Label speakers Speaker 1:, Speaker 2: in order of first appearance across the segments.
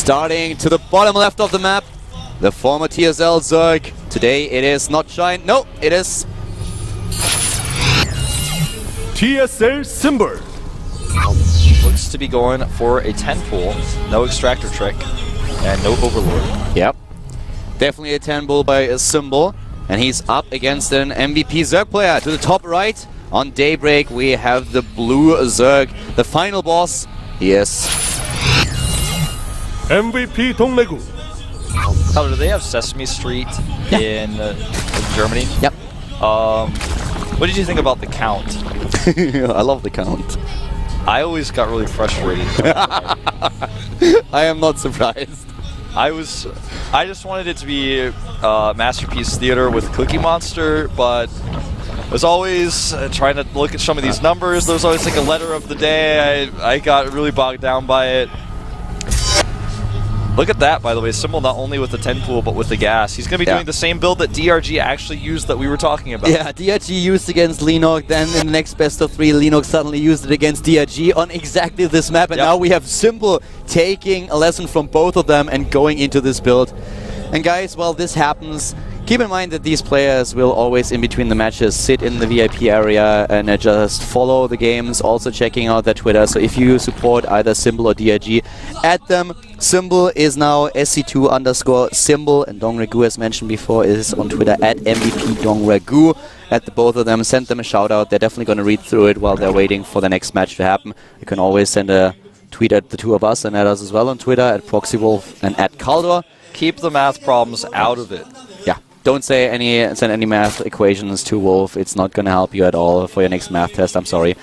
Speaker 1: Starting to the bottom left of the map, the former TSL Zerg. Today it is not Shine. No, it is
Speaker 2: GSL Symbol.
Speaker 3: Looks to be going for a 10 pool, no extractor trick, and no overlord.
Speaker 1: Yep. Definitely a 10 bull by a Symbol. And he's up against an MVP Zerg player. To the top right, on Daybreak, we have the blue Zerg. The final boss, yes.
Speaker 2: MVP DongRaeGu.
Speaker 3: Tyler, do they have Sesame Street in Germany?
Speaker 1: Yep.
Speaker 3: What did you think about the count?
Speaker 1: I love the count.
Speaker 3: I always got really frustrated.
Speaker 1: I am not surprised.
Speaker 3: I just wanted it to be Masterpiece Theater with Cookie Monster, but I was always trying to look at some of these numbers. There was always like a letter of the day. I got really bogged down by it. Look at that, by the way. Symbol not only with the 10 pool, but with the gas. He's going to be doing the same build that DRG actually used that we were talking about.
Speaker 1: Yeah, DRG used against Lenok, then in the next best of 3, Lenok suddenly used it against DRG on exactly this map, and now we have Symbol taking a lesson from both of them and going into this build. And guys, while this happens, keep in mind that these players will always, in between the matches, sit in the VIP area and just follow the games, also checking out their Twitter. So if you support either Symbol or DRG, add them. Symbol is now SC2_Symbol, and DongRaeGu, as mentioned before, is on Twitter at MVP DongRaeGu. At the both of them, send them a shout out. They're definitely going to read through it while they're waiting for the next match to happen. You can always send a tweet at the two of us and at us as well on Twitter, at ProxyWolf and at Caldor.
Speaker 3: Keep the math problems out of it.
Speaker 1: Yeah, don't send any math equations to Wolf. It's not going to help you at all for your next math test. I'm sorry.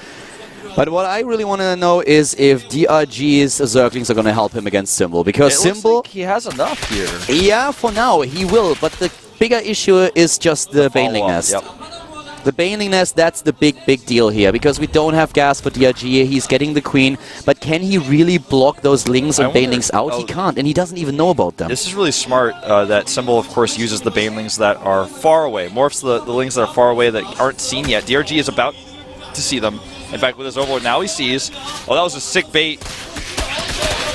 Speaker 1: But what I really want to know is if DRG's Zerglings are going to help him against Symbol, because Symbol,
Speaker 3: like he has enough here.
Speaker 1: Yeah, for now he will. But the bigger issue is just the Baneling Nest.
Speaker 3: Yep.
Speaker 1: The Baneling Nest, that's the big deal here, because we don't have gas for DRG. He's getting the Queen, but can he really block those Lings and Banelings out? He can't, and he doesn't even know about them.
Speaker 3: This is really smart that Symbol, of course, uses the Banelings that are far away. Morphs the Lings that are far away that aren't seen yet. DRG is about to see them. In fact, with his Overlord, now he sees. Oh, that was a sick bait.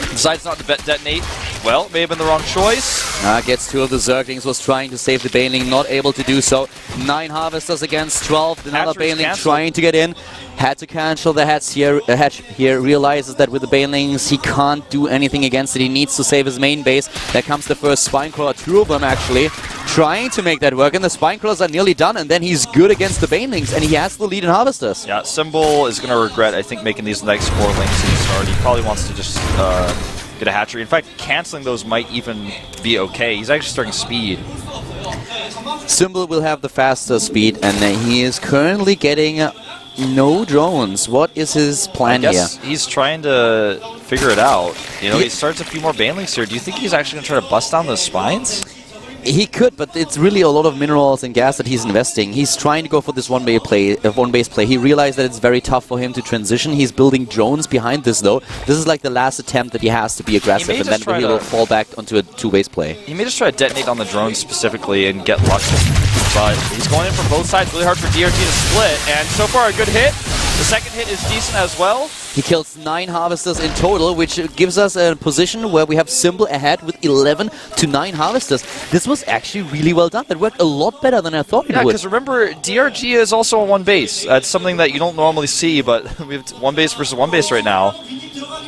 Speaker 3: Decides not to detonate. Well, may have been the wrong choice.
Speaker 1: Gets 2 of the Zerglings, was trying to save the Baneling, not able to do so. 9 Harvesters against 12. Another Baneling trying to get in. Had to cancel the hatch here. Realizes that with the Banelings he can't do anything against it. He needs to save his main base. There comes the first Spinecrawler, 2 of them actually, trying to make that work. And the Spinecrawlers are nearly done, and then he's good against the Banelings, and he has the lead in Harvesters.
Speaker 3: Yeah, Symbol is going to regret, I think, making these next 4 links in the start. He probably wants to just get a hatchery. In fact, canceling those might even be okay. He's actually starting speed.
Speaker 1: Symbol will have the faster speed, and he is currently getting no drones. What is his plan here?
Speaker 3: He's trying to figure it out. You know, he starts a few more Banelings here. Do you think he's actually going to try to bust down those spines?
Speaker 1: He could, but it's really a lot of minerals and gas that he's investing. He's trying to go for this one-base play. He realized that it's very tough for him to transition. He's building drones behind this, though. This is like the last attempt that he has to be aggressive, and then he will fall back onto a 2-base play.
Speaker 3: He may just try to detonate on the drones specifically and get lucky. But he's going in from both sides. Really hard for DRG to split, and so far a good hit. The second hit is decent as well.
Speaker 1: He kills 9 Harvesters in total, which gives us a position where we have Symbol ahead with 11 to 9 Harvesters. This was actually really well done. That worked a lot better than I thought it would.
Speaker 3: Yeah, because remember, DRG is also on 1 base. That's something that you don't normally see, but we have 1 base versus 1 base right now.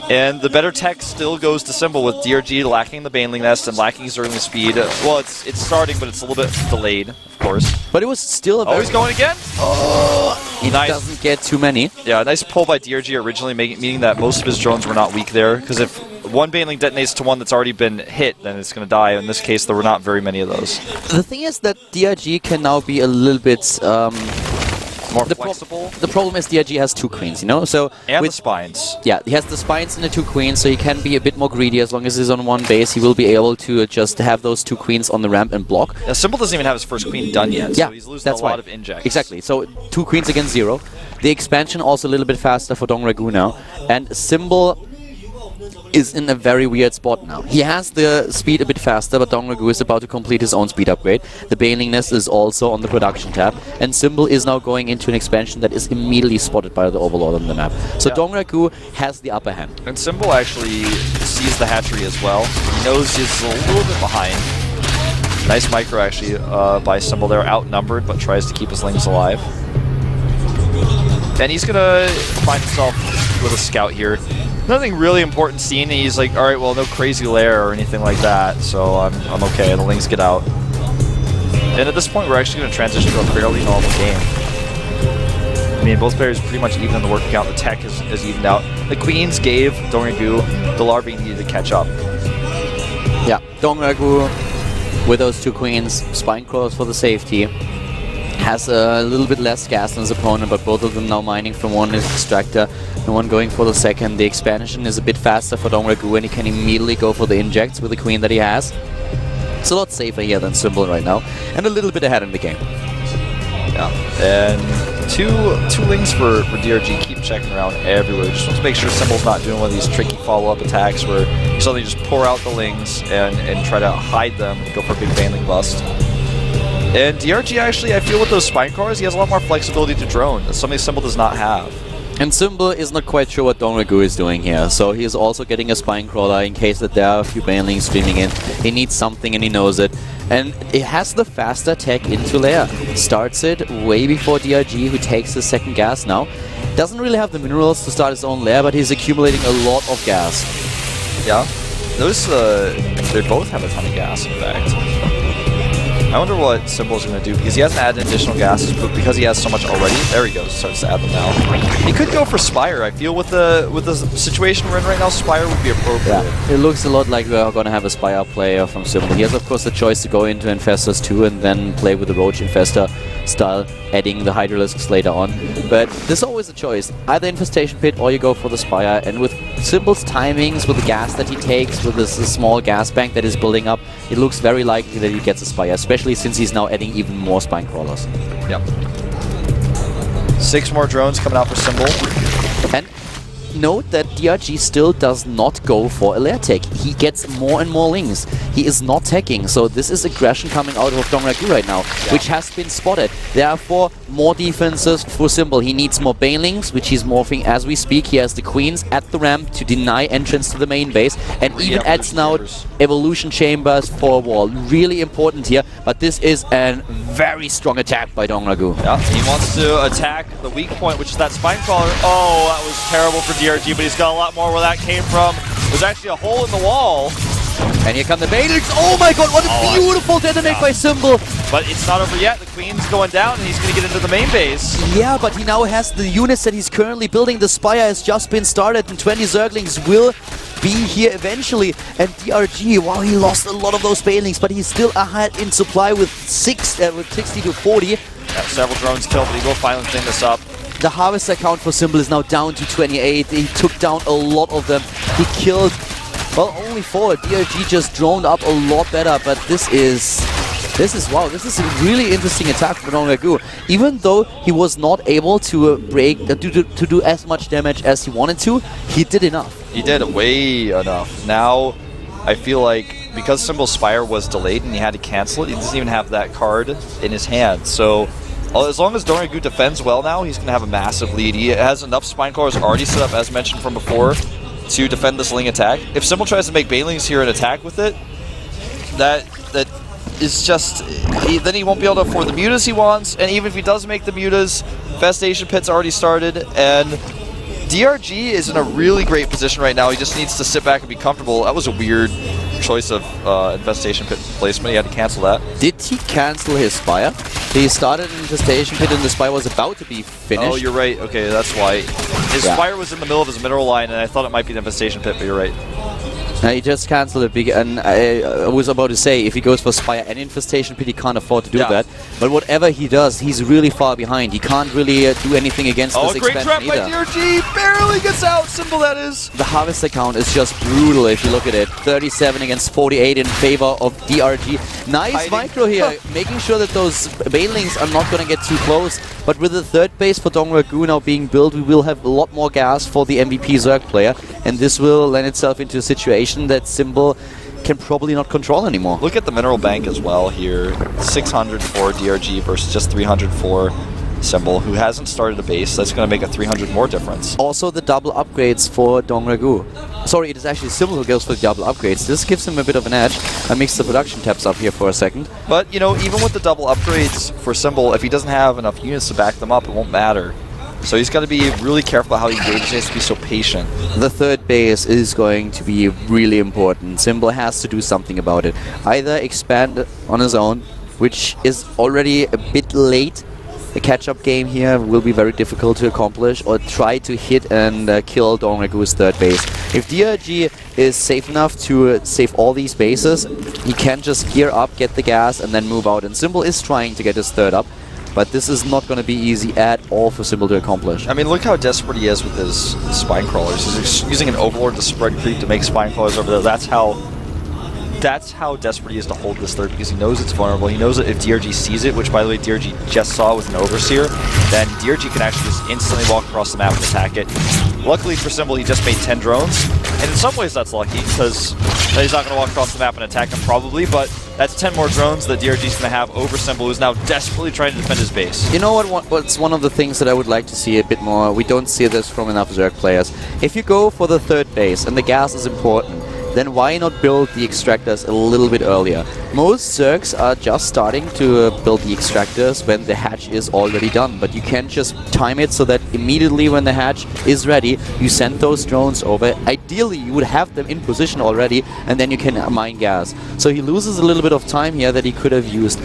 Speaker 3: And the better tech still goes to Symbol, with DRG lacking the Baneling Nest and lacking Zergling speed. Well, it's starting, but it's a little bit delayed, of course.
Speaker 1: But it was still a very...
Speaker 3: Oh, he's going again?
Speaker 1: Oh, he doesn't get too many.
Speaker 3: Yeah, a nice pull by DRG originally, meaning that most of his drones were not weak there. Because if 1 Baneling detonates to 1 that's already been hit, then it's going to die. In this case, there were not very many of those.
Speaker 1: The thing is that DRG can now be a little bit...
Speaker 3: more flexible.
Speaker 1: The problem is DRG has 2 queens, you know? So
Speaker 3: and the spines.
Speaker 1: Yeah, he has the spines and the 2 queens, so he can be a bit more greedy. As long as he's on 1 base, he will be able to just have those 2 queens on the ramp and block.
Speaker 3: Yeah, Symbol doesn't even have his first queen done yet,
Speaker 1: yeah,
Speaker 3: so he's losing a lot of injects.
Speaker 1: Exactly, so 2 queens against 0. The expansion also a little bit faster for DongRaeGu now. And Symbol is in a very weird spot now. He has the speed a bit faster, but DongRaeGu is about to complete his own speed upgrade. The Banelingness is also on the production tab, and Symbol is now going into an expansion that is immediately spotted by the Overlord on the map. So DongRaeGu has the upper hand.
Speaker 3: And Symbol actually sees the hatchery as well. He knows he's a little bit behind. Nice micro actually by Symbol there, outnumbered, but tries to keep his lings alive. And he's gonna find himself with a scout here. Nothing really important seen, and he's like, alright, well, no crazy lair or anything like that, so I'm okay, the lings get out. And at this point, we're actually going to transition to a fairly normal game. I mean, both players pretty much even in the work count. The tech is evened out. The Queens gave DongRaeGu the larvae needed to catch up.
Speaker 1: Yeah, DongRaeGu with those 2 Queens, Spine Crawlers for the safety. Has a little bit less gas than his opponent, but both of them now mining from one extractor and one going for the second. The expansion is a bit faster for DongRaeGu, and he can immediately go for the injects with the Queen that he has. It's a lot safer here than Symbol right now, and a little bit ahead in the game.
Speaker 3: Yeah, and two lings for DRG. Keep checking around everywhere. Just want to make sure Symbol's not doing one of these tricky follow-up attacks where you suddenly just pour out the lings and try to hide them, go for a big baneling bust. And DRG actually, I feel with those Spine Crawlers, he has a lot more flexibility to drone. That's something Symbol does not have.
Speaker 1: And Symbol is not quite sure what DongRaeGu is doing here, so he is also getting a Spine Crawler in case that there are a few banelings streaming in. He needs something and he knows it. And it has the faster tech into lair. Starts it way before DRG, who takes his second gas now. Doesn't really have the minerals to start his own lair, but he's accumulating a lot of gas.
Speaker 3: Yeah, those they both have a ton of gas, in fact. I wonder what Symbol's going to do, because he hasn't added additional gases, but because he has so much already, there he goes, starts to add them now. He could go for Spire. I feel with the situation we're in right now, Spire would be appropriate.
Speaker 1: Yeah, it looks a lot like we're going to have a Spire player from Symbol. He has, of course, the choice to go into Infestors too and then play with the Roach Infestor style, adding the Hydralisks later on. But there's always a choice. Either Infestation Pit or you go for the Spire. And with Symbol's timings, with the gas that he takes, with this small gas bank that is building up, it looks very likely that he gets a Spire, especially since he's now adding even more Spine Crawlers.
Speaker 3: Yep. 6 more drones coming out for Symbol.
Speaker 1: And note that DRG still does not go for a lair tech. He gets more and more lings. He is not teching, so this is aggression coming out of DongRaeGu right now, which has been spotted. Therefore, more defenses for Symbol. He needs more banelings, which he's morphing as we speak. He has the Queens at the ramp to deny entrance to the main base, and even adds now evolution chambers for a wall. Really important here, but this is a very strong attack by DongRaeGu.
Speaker 3: Yeah, he wants to attack the weak point, which is that Spine Crawler. Oh, that was terrible for DRG, but he's got a lot more where that came from. There's actually a hole in the wall.
Speaker 1: And here come the banelings. Oh my god, what a beautiful detonate by Symbol.
Speaker 3: But it's not over yet. The Queen's going down, and he's going to get into the main base.
Speaker 1: Yeah, but he now has the units that he's currently building. The Spire has just been started, and 20 Zerglings will be here eventually. And DRG, wow, he lost a lot of those banelings, but he's still ahead in supply with 60 to 40.
Speaker 3: Yeah, several drones killed, but he will finally clean this up.
Speaker 1: The harvester count for Symbol is now down to 28. He took down a lot of them. He killed, well, only 4. DRG just droned up a lot better, but this is wow, this is a really interesting attack from DongRaeGu. Even though he was not able to to do as much damage as he wanted to, he did enough.
Speaker 3: He did way enough. Now, I feel like because Symbol's Spire was delayed and he had to cancel it, he doesn't even have that card in his hand. So as long as DongRaeGu defends well now, he's going to have a massive lead. He has enough Spine Crawlers already set up, as mentioned from before, to defend this Ling attack. If Symbol tries to make banelings here and attack with it, that is just... then he won't be able to afford the mutas he wants, and even if he does make the mutas, Infestation Pit's already started, and DRG is in a really great position right now. He just needs to sit back and be comfortable. That was a weird choice of Infestation Pit placement. He had to cancel that.
Speaker 1: Did he cancel his Spire? He started an Infestation Pit and the Spire was about to be finished.
Speaker 3: Oh, you're right. Okay, that's why. His Spire was in the middle of his mineral line, and I thought it might be the Infestation Pit, but you're right.
Speaker 1: He just cancelled it, and I was about to say, if he goes for Spire and Infestation Pit, he can't afford to do that. But whatever he does, he's really far behind. He can't really do anything against this expansion
Speaker 3: great trap by DRG! Barely gets out, Symbol that is!
Speaker 1: The Harvester count is just brutal if you look at it. 37 against 48 in favor of DRG. Nice micro here, making sure that those banelings are not going to get too close. But with the third base for DongRaeGu now being built, we will have a lot more gas for the MVP Zerg player, and this will lend itself into a situation that Symbol can probably not control anymore.
Speaker 3: Look at the mineral bank as well here. 600 for DRG versus just 300 for Symbol, who hasn't started a base. That's going to make a 300 more difference.
Speaker 1: Also the double upgrades for DongRaeGu. Sorry, it is actually Symbol who goes for the double upgrades. This gives him a bit of an edge. I mixed the production tabs up here for a second.
Speaker 3: But, you know, even with the double upgrades for Symbol, if he doesn't have enough units to back them up, it won't matter. So he's got to be really careful how he engages. He has to be so patient.
Speaker 1: The third base is going to be really important. Symbol has to do something about it. Either expand on his own, which is already a bit late. The catch-up game here will be very difficult to accomplish, or try to hit and kill DongRaeGu's third base. If DRG is safe enough to save all these bases, he can just gear up, get the gas, and then move out. And Symbol is trying to get his third up. But this is not going to be easy at all for Symbol to accomplish.
Speaker 3: I mean, look how desperate he is with his spine crawlers. He's using an Overlord to spread creep to make spine crawlers over there. That's how desperate he is to hold this third, because he knows it's vulnerable. He knows that if DRG sees it, which by the way DRG just saw with an Overseer, then DRG can actually just instantly walk across the map and attack it. Luckily for Symbol, he just made 10 drones, and in some ways that's lucky, because he's not going to walk across the map and attack him probably, but that's 10 more drones that DRG is going to have over Symbol, who's now desperately trying to defend his base.
Speaker 1: You know what's one of the things that I would like to see a bit more? We don't see this from enough Zerg players. If you go for the third base, and the gas is important, then why not build the extractors a little bit earlier? Most Zergs are just starting to build the extractors when the hatch is already done, but you can't just time it so that immediately when the hatch is ready, you send those drones over. Ideally, you would have them in position already, and then you can mine gas. So he loses a little bit of time here that he could have used,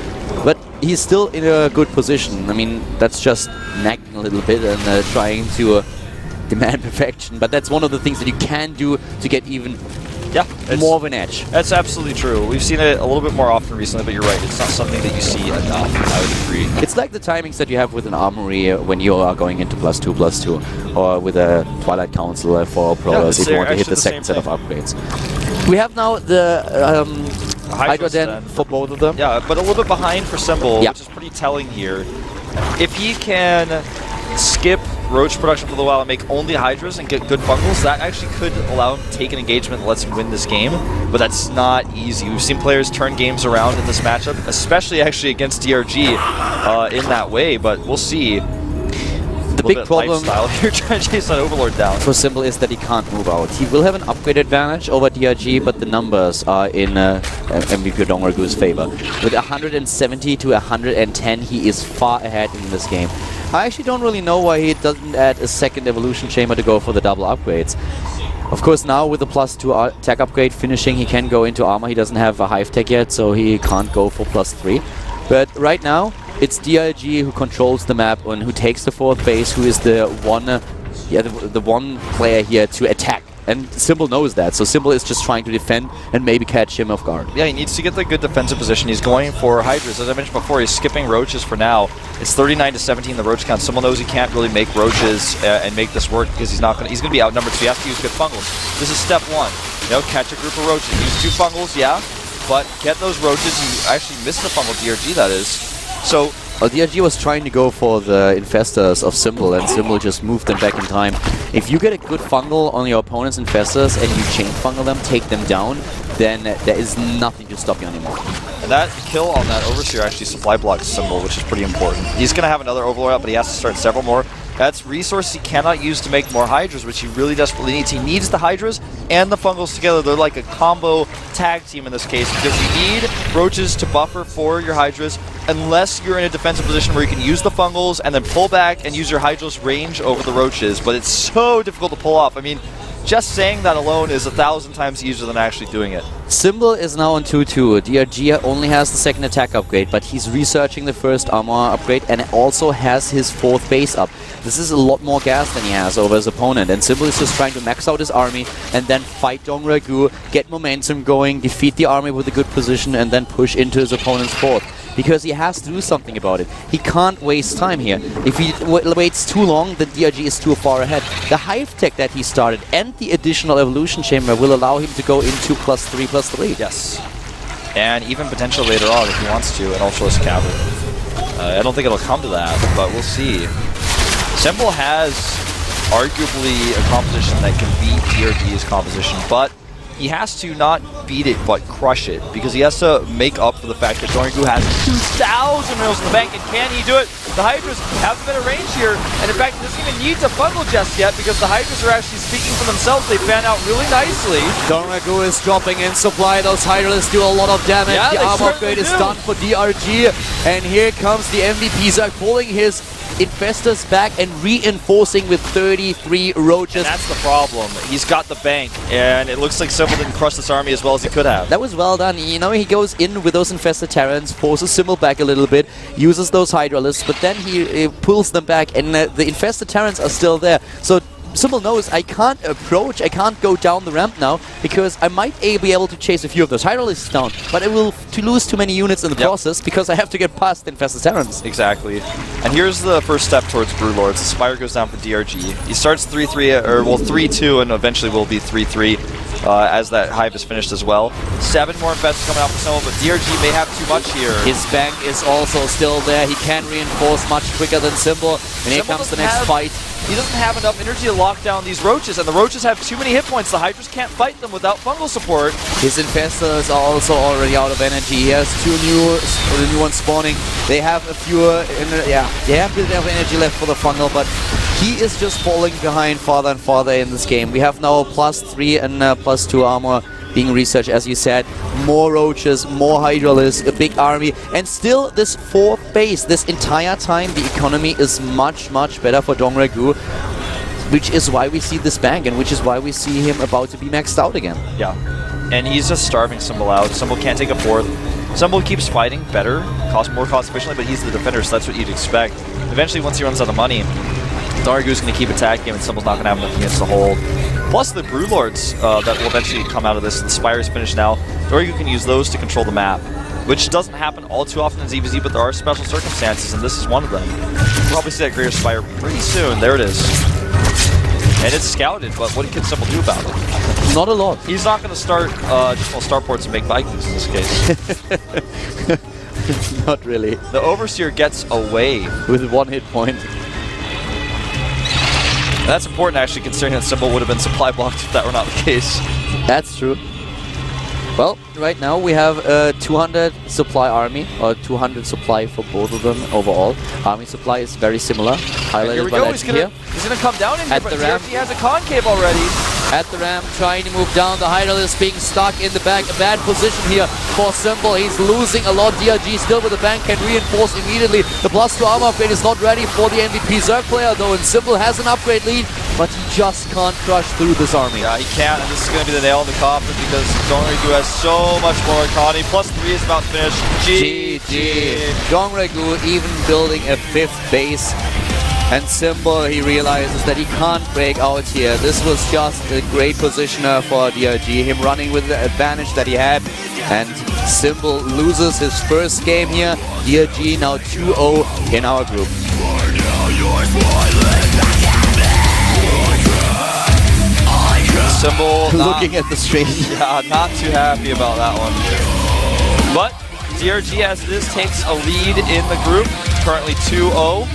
Speaker 1: but he's still in a good position. I mean, that's just nagging a little bit and trying to demand perfection, but that's one of the things that you can do to get even more of an edge.
Speaker 3: That's absolutely true. We've seen it a little bit more often recently, but you're right. It's not something that you see enough, I would agree.
Speaker 1: It's like the timings that you have with an armory when you are going into +2/+2, or with a Twilight Council for Prowlers if you want to hit the second set of upgrades. We have now the Hydra Den for both of them.
Speaker 3: Yeah, but a little bit behind for Symbol, which is pretty telling here. If he can skip Roach production for a little while and make only Hydras and get good bungles, that actually could allow him to take an engagement that lets him win this game, but that's not easy. We've seen players turn games around in this matchup, especially actually against DRG in that way, but we'll see.
Speaker 1: The big problem
Speaker 3: here trying to chase that Overlord down
Speaker 1: for Symbol is that he can't move out. He will have an upgrade advantage over DRG, but the numbers are in MVP DongRaeGu's favor. With 170 to 110, he is far ahead in this game. I actually don't really know why he doesn't add a second evolution chamber to go for the double upgrades. Of course, now with the +2 tech upgrade finishing, he can go into armor. He doesn't have a hive tech yet, so he can't go for +3. But right now, it's DRG who controls the map and who takes the fourth base, who is the one player here to attack. And Symbol knows that, so Symbol is just trying to defend and maybe catch him off guard.
Speaker 3: Yeah, he needs to get the good defensive position. He's going for Hydras. As I mentioned before, he's skipping Roaches for now. It's 39 to 17 the Roach count. Symbol knows he can't really make Roaches and make this work because he's going to be outnumbered, so he has to use good fungals. This is step one. You know, catch a group of Roaches. Use 2 fungals, yeah, but get those Roaches. You actually missed the fungal DRG, that is. So
Speaker 1: well, DRG was trying to go for the Infestors of Symbol, and Symbol just moved them back in time. If you get a good fungal on your opponent's Infestors and you chain fungal them, take them down, then there is nothing to stop you anymore.
Speaker 3: And that kill on that Overseer actually supply blocks Symbol, which is pretty important. He's going to have another Overlord out, but he has to start several more. That's resources he cannot use to make more Hydras, which he really desperately needs. He needs the Hydras and the Fungals together. They're like a combo tag team in this case, because you need Roaches to buffer for your Hydras, unless you're in a defensive position where you can use the Fungals and then pull back and use your Hydra's range over the Roaches. But it's so difficult to pull off. I mean, just saying that alone is 1,000 times easier than actually doing it.
Speaker 1: Symbol is now on 2-2. DRG only has the second attack upgrade, but he's researching the first armor upgrade and also has his 4th base up. This is a lot more gas than he has over his opponent, and Symbol is just trying to max out his army and then fight DongRaeGu, get momentum going, defeat the army with a good position, and then push into his opponent's 4th. Because he has to do something about it. He can't waste time here. If he waits too long, then DRG is too far ahead. The hive tech that he started and the additional evolution chamber will allow him to go into +3/+3.
Speaker 3: Yes. And even potentially later on if he wants to, and also his cavalry. I don't think it'll come to that, but we'll see. Symbol has arguably a composition that can beat DRG's composition, but he has to not beat it, but crush it, because he has to make up for the fact that DongRaeGu has 2,000 mils in the bank, and can he do it? The Hydras have a better range here, and in fact, he doesn't even need to bundle just yet, because the Hydras are actually speaking for themselves. They fan out really nicely.
Speaker 1: DongRaeGu is dropping in supply. Those Hydras do a lot of damage.
Speaker 3: Yeah,
Speaker 1: the armor upgrade is done for DRG, and here comes the MVP Zerg pulling his Infestors back and reinforcing with 33 roaches.
Speaker 3: And that's the problem. He's got the bank, and it looks like Symbol didn't crush this army as well as he could have.
Speaker 1: That was well done. You know, he goes in with those Infested Terrans, forces Symbol back a little bit, uses those Hydralisks, but then he pulls them back, and the Infested Terrans are still there. So Symbol knows I can't approach, I can't go down the ramp now, because I might be able to chase a few of those Hydralisks down, but I will lose too many units in the process, because I have to get past the Infested Terrans.
Speaker 3: Exactly. And here's the first step towards Brewlords. The Spire goes down for DRG. He starts 3-3, or well 3-2, and eventually will be 3-3 as that Hive is finished as well. 7 more Infestors coming out for Symbol, but DRG may have too much here.
Speaker 1: His bank is also still there. He can reinforce much quicker than Symbol. And here comes the next fight.
Speaker 3: He doesn't have enough energy to lock down these roaches, and the roaches have too many hit points. The Hydras can't fight them without fungal support.
Speaker 1: His Infestors are also already out of energy. He has 2 new ones spawning. They have a few, they have a bit of energy left for the fungal, but he is just falling behind farther and farther in this game. We have now +3 and +2 armor being researched, as you said. More roaches, more Hydralisks, a big army, and still this 4th base. This entire time the economy is much, much better for DongRaeGu, which is why we see this bank, and which is why we see him about to be maxed out again.
Speaker 3: Yeah, and he's just starving Symbol out. Symbol can't take a 4th. Symbol keeps fighting better, more cost efficiently, but he's the defender, so that's what you'd expect. Eventually, once he runs out of money, DongRaeGu's going to keep attacking him, and Symbol's not going to have enough units to hold. Plus the Brewlords that will eventually come out of this. The Spire is finished now. DongRaeGu can use those to control the map, which doesn't happen all too often in ZvZ, but there are special circumstances, and this is one of them. We'll probably see that Greater Spire pretty soon. There it is. And it's scouted, but what can Symbol do about it?
Speaker 1: Not a lot.
Speaker 3: He's not going to start additional starports and make Vikings in this case.
Speaker 1: Not really.
Speaker 3: The Overseer gets away.
Speaker 1: With 1 hit point.
Speaker 3: That's important, actually, considering that Symbol would have been supply blocked if that were not the case.
Speaker 1: That's true. Well, right now we have a 200 supply army, or 200 supply for both of them overall. Army supply is very similar. Highlighted by
Speaker 3: He's gonna come down in here, but DRG has a concave already.
Speaker 1: At the ramp, trying to move down. The Hydralisk being stuck in the back. A bad position here for Symbol. He's losing a lot. DRG still with the bank can reinforce immediately. The +2 armor upgrade is not ready for the MVP Zerg player though, and Symbol has an upgrade lead, but he just can't crush through this army.
Speaker 3: Yeah, he can't, and this is going to be the nail in the coffin because DongRaeGu has so much more economy. +3 is about to finish. GG.
Speaker 1: DongRaeGu even building a 5th base. And Symbol, he realizes that he can't break out here. This was just a great positioner for DRG, him running with the advantage that he had. And Symbol loses his first game here. DRG now 2-0 in our group.
Speaker 3: Symbol
Speaker 1: looking at the stream.
Speaker 3: Yeah, not too happy about that one. But DRG, as it is, takes a lead in the group, currently 2-0.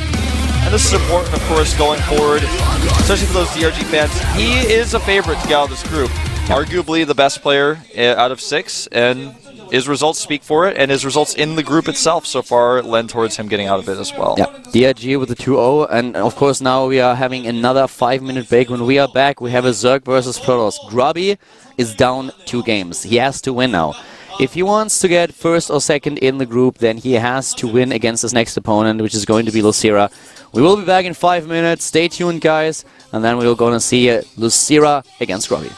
Speaker 3: And this is important, of course, going forward, especially for those DRG fans. He is a favorite to get out of this group. Arguably the best player out of 6, and his results speak for it, and his results in the group itself so far lend towards him getting out of it as well.
Speaker 1: Yeah, DRG with the 2-0, and of course now we are having another 5-minute break. When we are back, we have a Zerg versus Protoss. Grubby is down 2 games. He has to win now. If he wants to get 1st or 2nd in the group, then he has to win against his next opponent, which is going to be Lucira. We will be back in 5 minutes. Stay tuned, guys, and then we're going to see Lucira against Grubby.